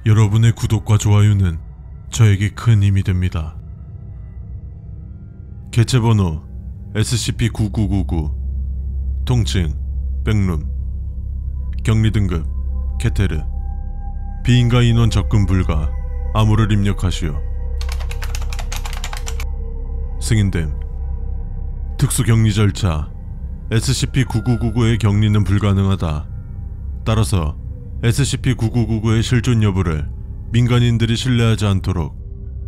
여러분의 구독과 좋아요는 저에게 큰 힘이 됩니다. 개체번호 SCP-9999, 통칭 백룸, 격리등급 케테르, 비인가 인원 접근 불가, 암호를 입력하시오. 승인됨. 특수격리 절차 SCP-9999의 격리는 불가능하다. 따라서 SCP-9999의 실존 여부를 민간인들이 신뢰하지 않도록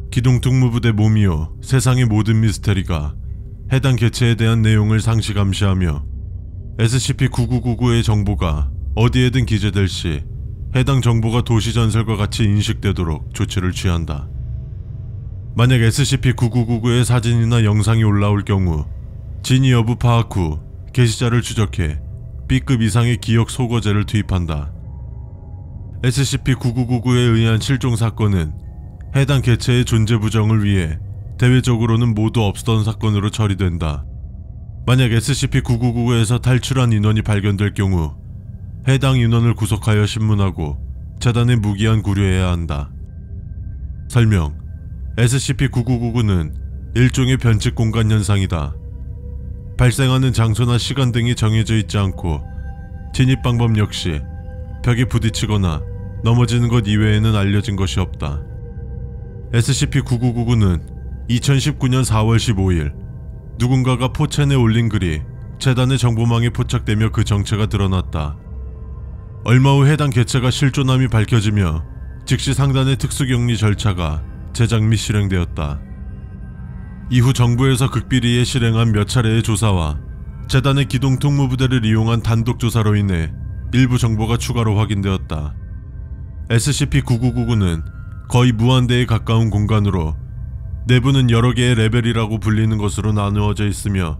기동특무부대 모미오 세상의 모든 미스테리가 해당 개체에 대한 내용을 상시 감시하며 SCP-9999의 정보가 어디에든 기재될 시 해당 정보가 도시전설과 같이 인식되도록 조치를 취한다. 만약 SCP-9999의 사진이나 영상이 올라올 경우 진위 여부 파악 후 게시자를 추적해 B급 이상의 기억 소거제를 투입한다. SCP-9999에 의한 실종 사건은 해당 개체의 존재 부정을 위해 대외적으로는 모두 없었던 사건으로 처리된다. 만약 SCP-9999에서 탈출한 인원이 발견될 경우 해당 인원을 구속하여 신문하고 재단에 무기한 구류해야 한다. 설명: SCP-9999는 일종의 변칙 공간 현상이다. 발생하는 장소나 시간 등이 정해져 있지 않고 진입 방법 역시 벽에 부딪히거나 넘어지는 것 이외에는 알려진 것이 없다. SCP-9999는 2019년 4월 15일 누군가가 포첸에 올린 글이 재단의 정보망에 포착되며 그 정체가 드러났다. 얼마 후 해당 개체가 실존함이 밝혀지며 즉시 상단의 특수격리 절차가 제작 및 실행되었다. 이후 정부에서 극비리에 실행한 몇 차례의 조사와 재단의 기동특무부대를 이용한 단독조사로 인해 일부 정보가 추가로 확인되었다. SCP-9999는 거의 무한대에 가까운 공간으로 내부는 여러 개의 레벨이라고 불리는 것으로 나누어져 있으며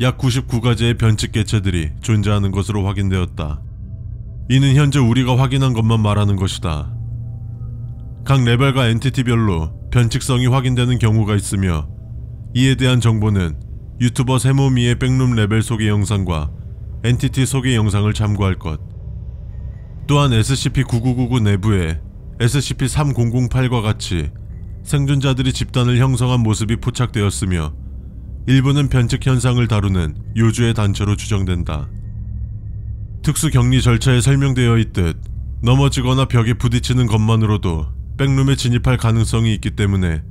약 99가지의 변칙 개체들이 존재하는 것으로 확인되었다. 이는 현재 우리가 확인한 것만 말하는 것이다. 각 레벨과 엔티티별로 변칙성이 확인되는 경우가 있으며 이에 대한 정보는 유튜버 세모미의 백룸 레벨 소개 영상과 엔티티 소개 영상을 참고할 것. 또한 SCP-9999 내부에 SCP-3008과 같이 생존자들이 집단을 형성한 모습이 포착되었으며 일부는 변칙 현상을 다루는 요주의 단체로 추정된다. 특수격리 절차에 설명되어 있듯 넘어지거나 벽에 부딪히는 것만으로도 백룸에 진입할 가능성이 있기 때문에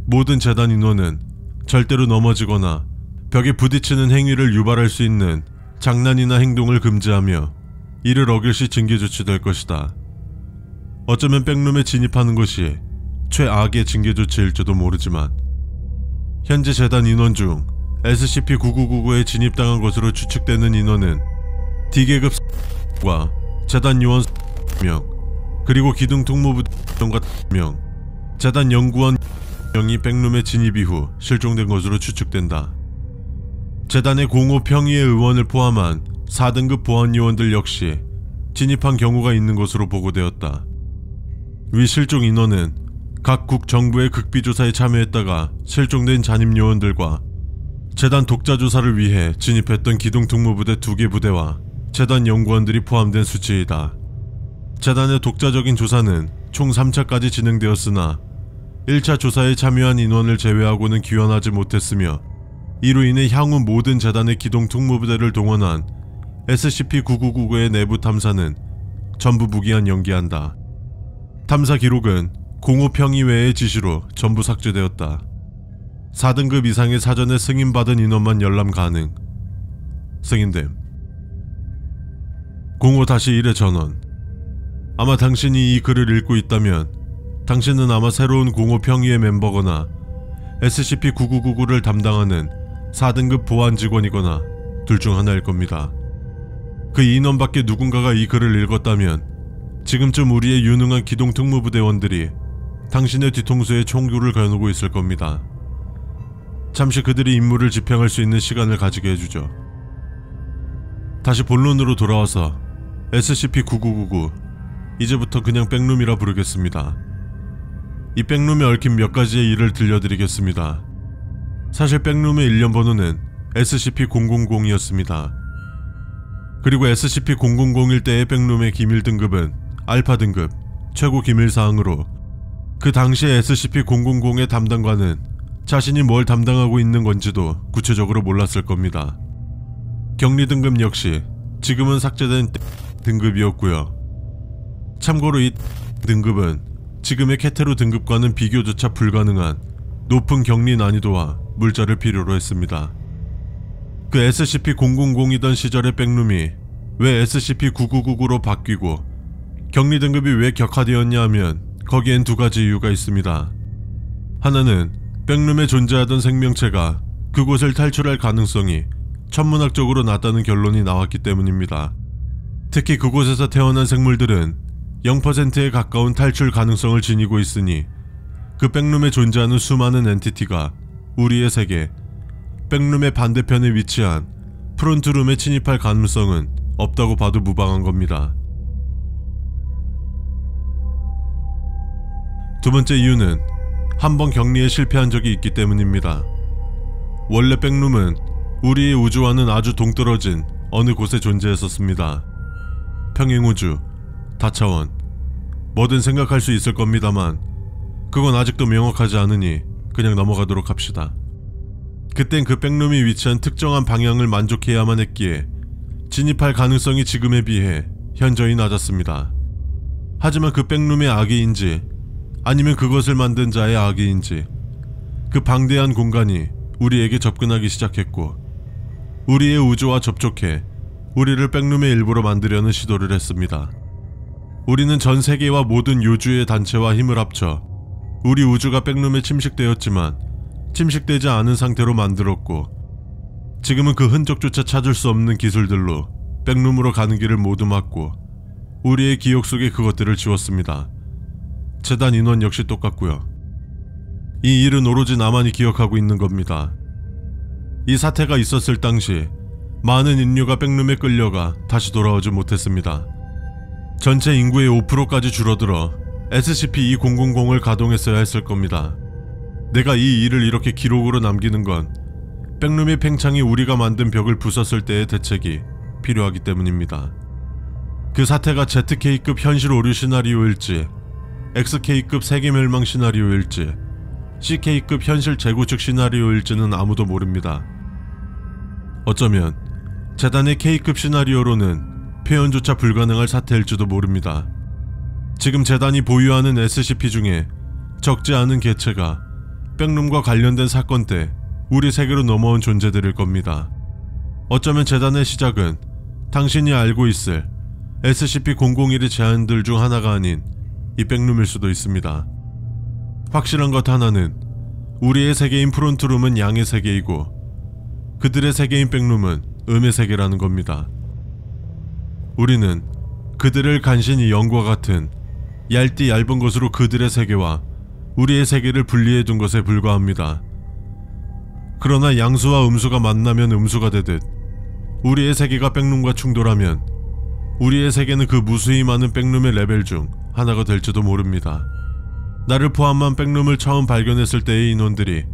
모든 재단 인원은 절대로 넘어지거나 벽에 부딪히는 행위를 유발할 수 있는 장난이나 행동을 금지하며 이를 어길 시 징계 조치될 것이다. 어쩌면 백룸에 진입하는 것이 최악의 징계 조치일지도 모르지만 현재 재단 인원 중 SCP-9999에 진입당한 것으로 추측되는 인원은 D계급 과 재단 요원 1명, 그리고 기동특무부대 1명, 재단 연구원 1명이 백룸에 진입 이후 실종된 것으로 추측된다. 재단의 05 평의회 의원을 포함한 4등급 보안요원들 역시 진입한 경우가 있는 것으로 보고되었다. 위 실종 인원은 각국 정부의 극비조사에 참여했다가 실종된 잔입요원들과 재단 독자조사를 위해 진입했던 기동특무부대 2개 부대와 재단 연구원들이 포함된 수치이다. 재단의 독자적인 조사는 총 3차까지 진행되었으나 1차 조사에 참여한 인원을 제외하고는 귀환하지 못했으며 이로 인해 향후 모든 재단의 기동특무부대를 동원한 SCP-9999의 내부 탐사는 전부 무기한 연기한다. 탐사 기록은 05 평의회의 지시로 전부 삭제되었다. 4등급 이상의 사전에 승인받은 인원만 열람 가능. 승인됨. 05-1의 전원. 아마 당신이 이 글을 읽고 있다면 당신은 아마 새로운 05 평의회 멤버거나 SCP-9999를 담당하는 4등급 보안 직원이거나 둘 중 하나일 겁니다. 그 인원 밖에 누군가가 이 글을 읽었다면 지금쯤 우리의 유능한 기동특무부대원들이 당신의 뒤통수에 총구를 겨누고 있을 겁니다. 잠시 그들이 임무를 집행할 수 있는 시간을 가지게 해주죠. 다시 본론으로 돌아와서 SCP-9999, 이제부터 그냥 백룸이라 부르겠습니다. 이 백룸에 얽힌 몇 가지의 일을 들려드리겠습니다. 사실 백룸의 일련 번호는 SCP-000이었습니다. 그리고 SCP-0001 때의 백룸의 기밀 등급은 알파 등급, 최고 기밀사항으로 그 당시 SCP-000의 담당관은 자신이 뭘 담당하고 있는 건지도 구체적으로 몰랐을 겁니다. 격리 등급 역시 지금은 삭제된 등급이었고요. 참고로 이 등급은 지금의 캐테루 등급과는 비교조차 불가능한 높은 격리 난이도와 물자를 필요로 했습니다. 그 SCP-000이던 시절의 백룸이 왜 SCP-9999로 바뀌고 격리 등급이 왜 격화되었냐 하면 거기엔 두 가지 이유가 있습니다. 하나는 백룸에 존재하던 생명체가 그곳을 탈출할 가능성이 천문학적으로 낮다는 결론이 나왔기 때문입니다. 특히 그곳에서 태어난 생물들은 0%에 가까운 탈출 가능성을 지니고 있으니 그 백룸에 존재하는 수많은 엔티티가 우리의 세계, 백룸의 반대편에 위치한 프론트룸에 침입할 가능성은 없다고 봐도 무방한 겁니다. 두 번째 이유는 한번 격리에 실패한 적이 있기 때문입니다. 원래 백룸은 우리의 우주와는 아주 동떨어진 어느 곳에 존재했었습니다. 평행우주, 다차원, 뭐든 생각할 수 있을 겁니다만 그건 아직도 명확하지 않으니 그냥 넘어가도록 합시다. 그땐 그 백룸이 위치한 특정한 방향을 만족해야만 했기에 진입할 가능성이 지금에 비해 현저히 낮았습니다. 하지만 그 백룸의 악의인지 아니면 그것을 만든 자의 악의인지 그 방대한 공간이 우리에게 접근하기 시작했고 우리의 우주와 접촉해 우리를 백룸의 일부로 만들려는 시도를 했습니다. 우리는 전 세계와 모든 요주의 단체와 힘을 합쳐 우리 우주가 백룸에 침식되었지만 침식되지 않은 상태로 만들었고 지금은 그 흔적조차 찾을 수 없는 기술들로 백룸으로 가는 길을 모두 막고 우리의 기억 속에 그것들을 지웠습니다. 재단 인원 역시 똑같고요. 이 일은 오로지 나만이 기억하고 있는 겁니다. 이 사태가 있었을 당시 많은 인류가 백룸에 끌려가 다시 돌아오지 못했습니다. 전체 인구의 5%까지 줄어들어 SCP-2000을 가동했어야 했을 겁니다. 내가 이 일을 이렇게 기록으로 남기는 건 백룸의 팽창이 우리가 만든 벽을 부쉈을 때의 대책이 필요하기 때문입니다. 그 사태가 ZK급 현실 오류 시나리오일지 XK급 세계 멸망 시나리오일지 CK급 현실 재구축 시나리오일지는 아무도 모릅니다. 어쩌면 재단의 K급 시나리오로는 표현조차 불가능할 사태일지도 모릅니다. 지금 재단이 보유하는 SCP 중에 적지 않은 개체가 백룸과 관련된 사건 때 우리 세계로 넘어온 존재들일 겁니다. 어쩌면 재단의 시작은 당신이 알고 있을 SCP-001의 제안들 중 하나가 아닌 이 백룸일 수도 있습니다. 확실한 것 하나는 우리의 세계인 프론트룸은 양의 세계이고 그들의 세계인 백룸은 음의 세계라는 겁니다. 우리는 그들을 간신히 영과 같은 얇디 얇은 것으로 그들의 세계와 우리의 세계를 분리해 둔 것에 불과합니다. 그러나 양수와 음수가 만나면 음수가 되듯 우리의 세계가 백룸과 충돌하면 우리의 세계는 그 무수히 많은 백룸의 레벨 중 하나가 될지도 모릅니다. 나를 포함한 백룸을 처음 발견했을 때의 인원들이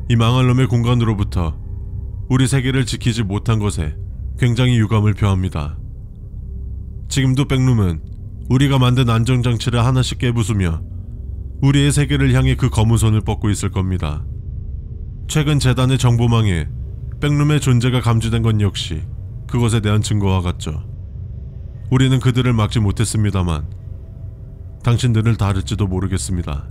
이 망할 놈의 공간으로부터 우리 세계를 지키지 못한 것에 굉장히 유감을 표합니다. 지금도 백룸은 우리가 만든 안정장치를 하나씩 깨부수며 우리의 세계를 향해 그 검은 손을 뻗고 있을 겁니다. 최근 재단의 정보망에 백룸의 존재가 감지된 건 역시 그것에 대한 증거와 같죠. 우리는 그들을 막지 못했습니다만 당신들을 다룰지도 모르겠습니다.